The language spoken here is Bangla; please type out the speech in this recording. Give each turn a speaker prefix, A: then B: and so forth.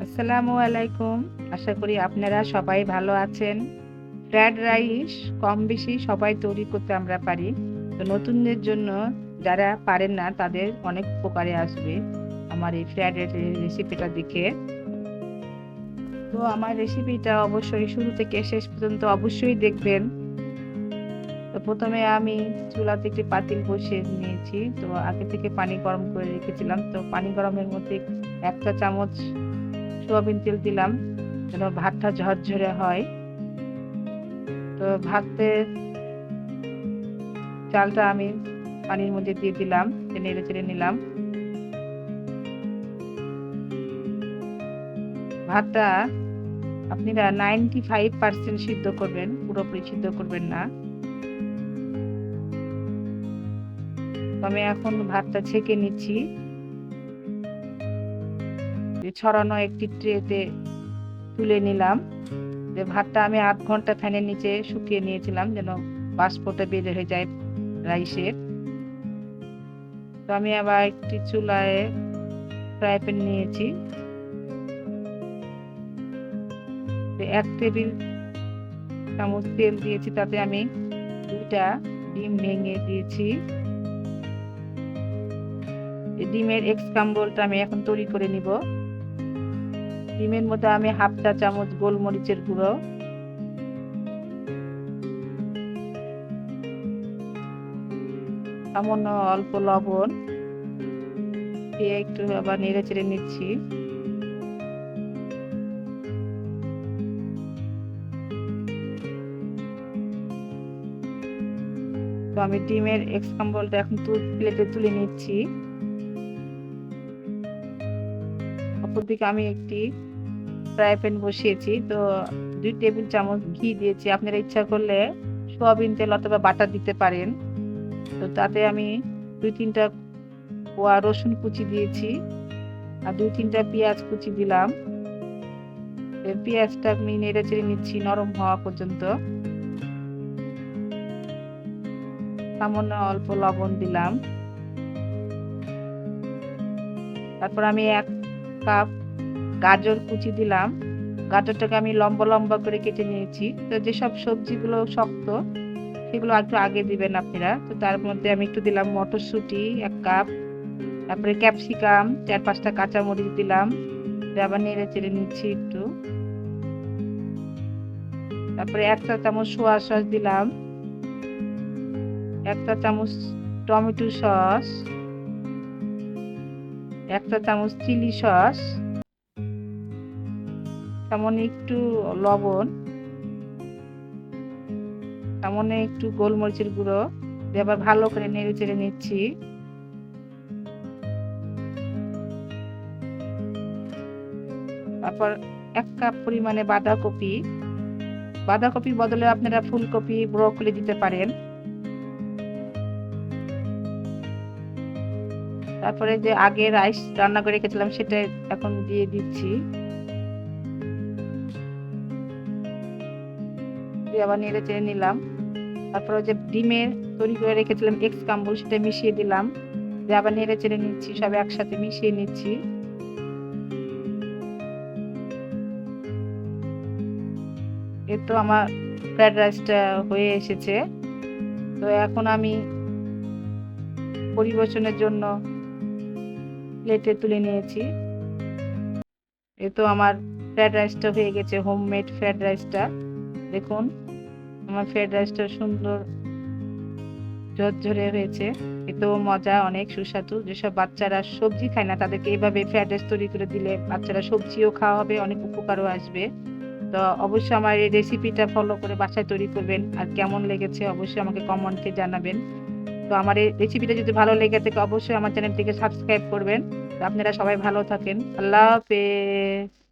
A: আসসালামু আলাইকুম। আশা করি আপনারা সবাই ভালো আছেন। ফ্রাইড রাইস কম বেশি সবাই তৈরি করতে আমরা পারি। তো নতুনদের জন্য যারা পারেন না তাদের অনেক উপকারে আসবে আমার এই ফ্রাইড রাইসের রেসিপিটা দেখে। তো আমার রেসিপিটা অবশ্যই শুরু থেকে শেষ পর্যন্ত অবশ্যই দেখবেন। তো প্রথমে আমি চুলাতে একটি পাতিল বসিয়ে নিয়েছি। তো আগে থেকে পানি গরম করে রেখেছিলাম। তো পানি গরমের মধ্যে ১ চা চামচ সয়াবিন তেল দিলাম যেন ভাতটা ঝরঝরে হয়। তো ভাতের চালটা আমি পানির মধ্যে দিয়ে দিলাম, নেড়ে চেড়ে নিলাম। ভাতটা আপনারা 95% সিদ্ধ করবেন, পুরোপুরি সিদ্ধ করবেন না। আমি এখন ভাতটা ছেঁকে নিচ্ছি। ছড়ানো একটি ট্রেতে তুলে নিলাম। যে ভাতটা আমি ৮ ঘন্টা ফ্যানের নিচে শুকিয়ে নিয়েছিলাম যেন বাষ্পটা বের হয়ে যায় রাইসের। তো আমি আবার একটি চুলায় ফ্রাই প্যান নিয়েছি। ১ টেবিল চামচ তেল দিয়েছি, তাতে আমি ২টা ডিম ভেঙে দিয়েছি। ডিমের স্ক্র্যাম্বলটা আমি এখন তৈরি করে নিব। ডিমের মধ্যে আমি ১/২ চা চামচ গোলমরিচের গুঁড়ো, সামান্য অল্প লবণ দিয়ে একটু আবার নেড়ে চেড়ে নিচ্ছি। তো আমি ডিমের স্ক্র্যাম্বলটা এখন প্লেটে তুলে নিচ্ছি। অপরদিকে আমি একটি ফ্রাই প্যান বসিয়েছি। তো ২ টেবিল চামচ ঘি দিয়েছি। আপনারা ইচ্ছা করলে সয়াবিন তেল অথবা বাটার দিতে পারেন। তো তাতে আমি ২-৩টা কোয়া রসুন কুচি দিয়েছি আর ২-৩টা পেঁয়াজ কুচি দিলাম। পেঁয়াজটা আমি নেড়ে চেড়ে নিচ্ছি নরম হওয়া পর্যন্ত। সামান্য অল্প লবণ দিলাম। তারপর আমি ১ কাপ গাজর কুচি দিলাম। গাজরটাকে আমি লম্বা লম্বা করে কেটে নিয়েছি। তো যেসব সবজিগুলো শক্ত সেগুলো একটু আগে দিবেন আপনারা। তো তার মধ্যে আমি একটু দিলাম মটরশুঁটি ১ কাপ, তারপরে ক্যাপসিকাম ৪-৫টা কাঁচামরিচ দিলাম। আবার নেড়ে চেড়ে নিচ্ছি একটু। তারপরে ১ চা চামচ সোয়া সস দিলাম, ১ চা চামচ টমেটো সস, ১ চা চামচ চিলি সস, সামান্য একটু লবণ, সামান্য একটু গোলমরিচের গুঁড়ো দিয়ে আবার ভালো করে নেড়ে চেড়ে নিচ্ছি। তারপর ১ কাপ পরিমাণে বাঁধাকপির বদলে আপনারা ফুলকপি, ব্রকলি দিতে পারেন। তারপরে যে আগে রাইস রান্না করে রেখেছিলাম সেটা এখন দিয়ে দিচ্ছি। দিয়ে আবার নেড়ে চেড়ে নিলাম। তারপরে যে ডিমের তৈরি করে রেখেছিলাম স্ক্র্যাম্বল সেটা মিশিয়ে দিলাম। দিয়ে আবার নেড়ে চেড়ে নিচ্ছি, সব একসাথে মিশিয়ে নিচ্ছি। এই তো আমার ফ্রাইড রাইসটা হয়ে এসেছে। তো এখন আমি পরিবেশনের জন্য প্লেটে তুলে নিয়েছি। এই তো আমার ফ্রাইড রাইসটা হয়ে গেছে, হোমমেড ফ্রাইড রাইসটা। দেখুন আমার ফ্রাইড রাইসটা সুন্দর ঝরঝরে হয়েছে। এতেও মজা, অনেক সুস্বাদু। যেসব বাচ্চারা সবজি খায় না তাদেরকে এইভাবে ফ্রাইড রাইস তৈরি করে দিলে বাচ্চারা সবজিও খাওয়া হবে, অনেক উপকারও আসবে। তো অবশ্যই আমার এই রেসিপিটা ফলো করে বাসায় তৈরি করবেন। আর কেমন লেগেছে অবশ্যই আমাকে কমেন্টে জানাবেন। তো আমার এই রেসিপিটা যদি ভালো লেগে থাকে অবশ্যই আমার চ্যানেলটিকে সাবস্ক্রাইব করবেন। তো আপনারা সবাই ভালো থাকেন। আল্লাহ হাফেজ।